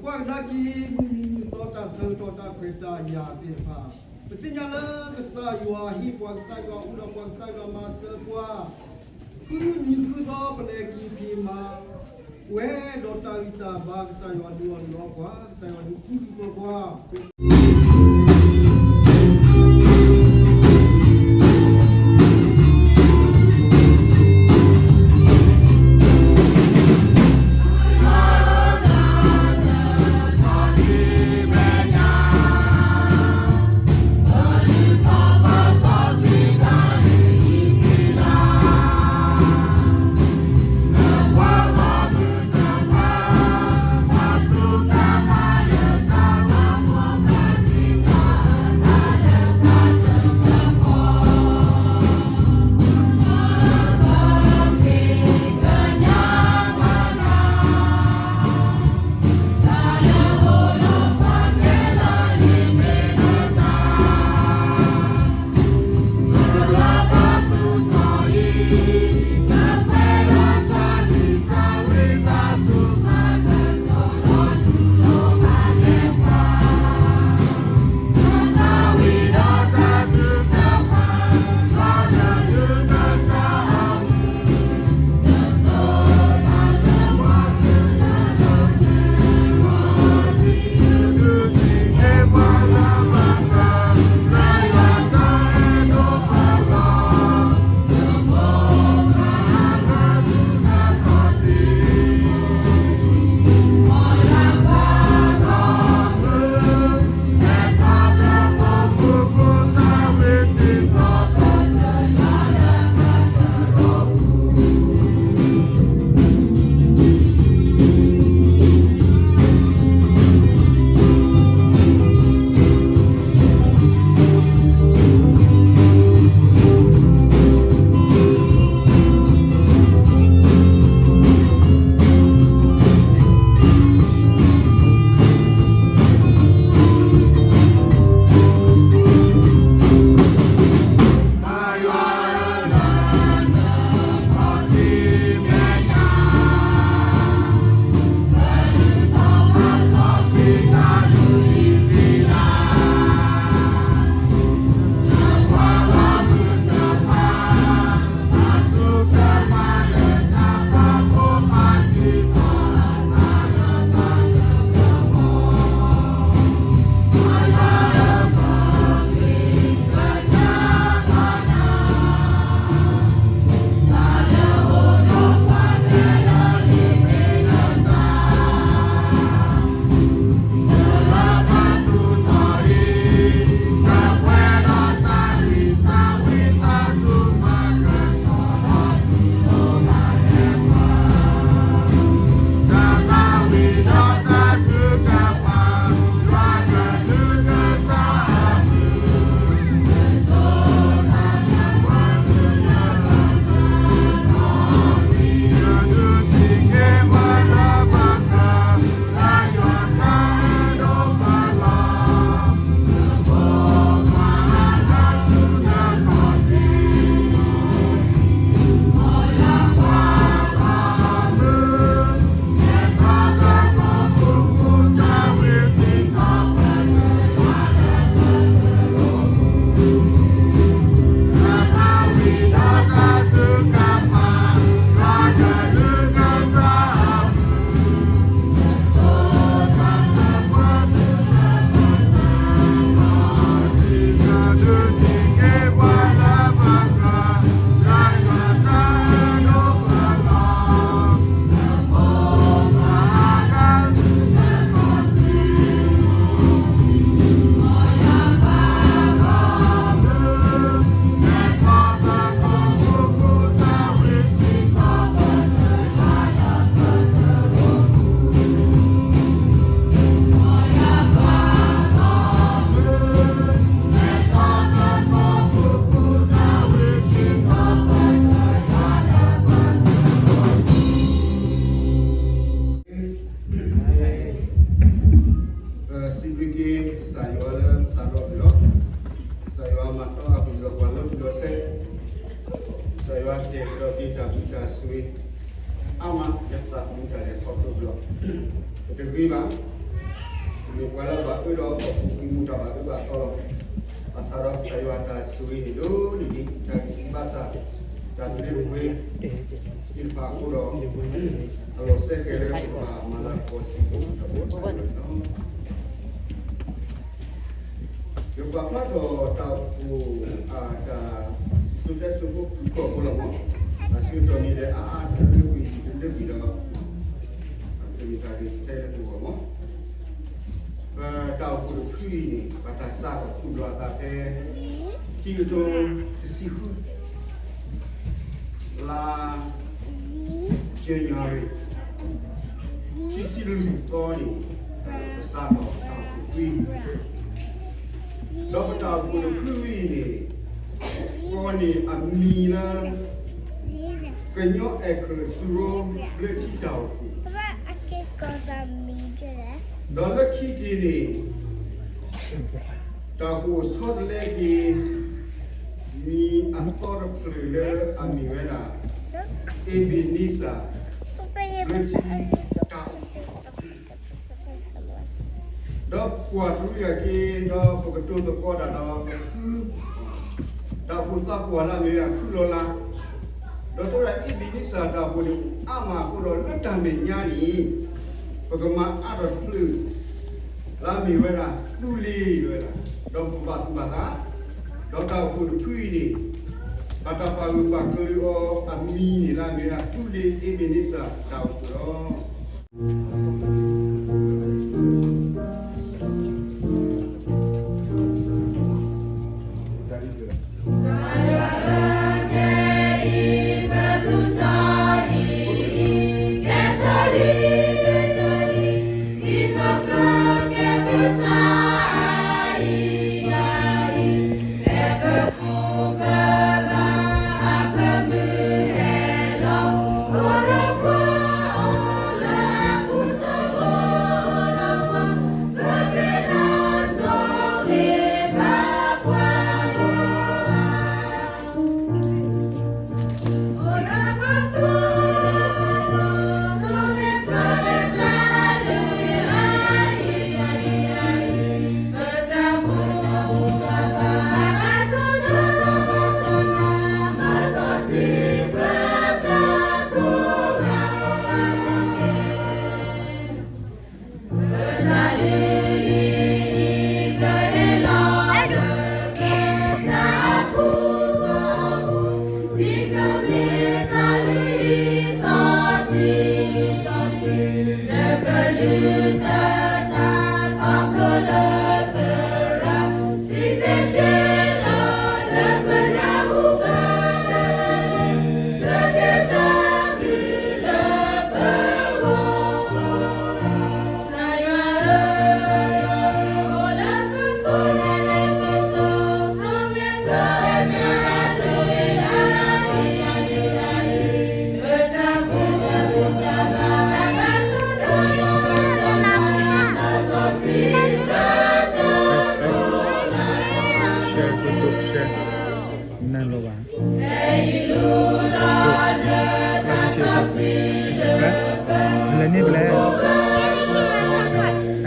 Kuak daki tota sel tota kweta ya tipa. Petinya le kesa yuahi puak saga udah puak saga masa puak. Ku ni ku do pelegi pima. We dota ita bag saya dua puak saya ku puak. saya kita kita suwi amat kita muda le foto blog itu gimana ini kalau waktu itu muda waktu itu kalau asal saya ada suwi itu di dari bahasa dan lebih ilmu kulo kalau sekarang malah posisi yo bapa do tahu ada sudah sungguh kok pulang masih do ni de lebih do ini tadi saya tu mo tahu ini pada saat kulo tapi kita sihu la January kisi lu toni saat tahu Dapat tahu kuwi ni, koni amina, kenyo ekor suruh leci tahu. Apa akik kau amina? Dalam kiki ni, tahu sod lagi mi aktor pelur amina, Ebenisa, leci tahu. Dah kuat tu lagi, dah betul tu kuat dah putar kuat lah ni, kulola. Dah tu lagi bini sada boleh ama kulo letak menyani, bagaimana ada pelu, lami wala, tuli wala, dah batu, dah tahu kulo kui ni, kata paru pakulu ami ni lami wala, tuli bini sada tahu kulo.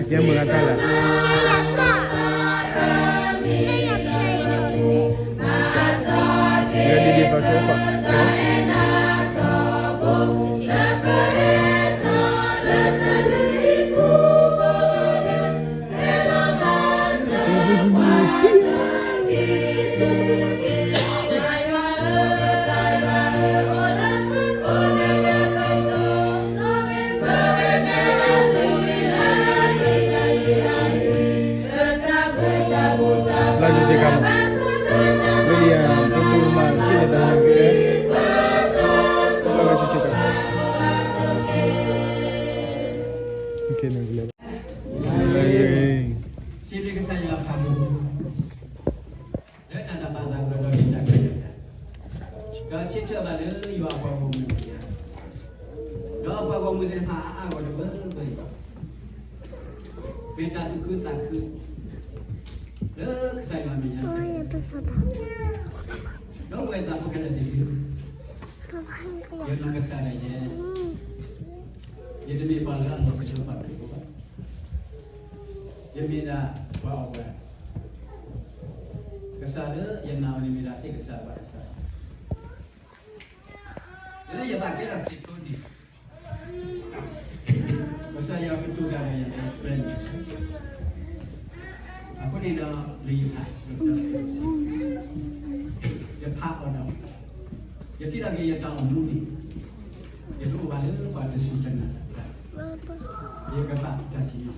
Dia mengatakan jadi dia baca apa? Lanjut kamu. Beli yang untuk rumah kita dalam kita. Kalau cuci tak. Mungkin nak beli. Sini ke saya kamu. Dan ada bandang berdoa kita kerja. Kalau sini coba le, you apa kamu? Doa apa kamu jadi apa? Aku dah beri. Beta tu kusaku. Saya ambil. Oh ya bersama. Don't wait up for the Dia nak kesana je. Dia demi balas mau secepat itu. Dia minta bawa apa? Kesana yang nama ni minta sih kesana kesana. Jadi ya tak kira itu ni. Pasal yang itu dah yang brand. Aku ni dah lihat. Dia pak orang. Dia tidak dia tahu muni. Dia tu balik pada sudah nak. Dia kata dah sini.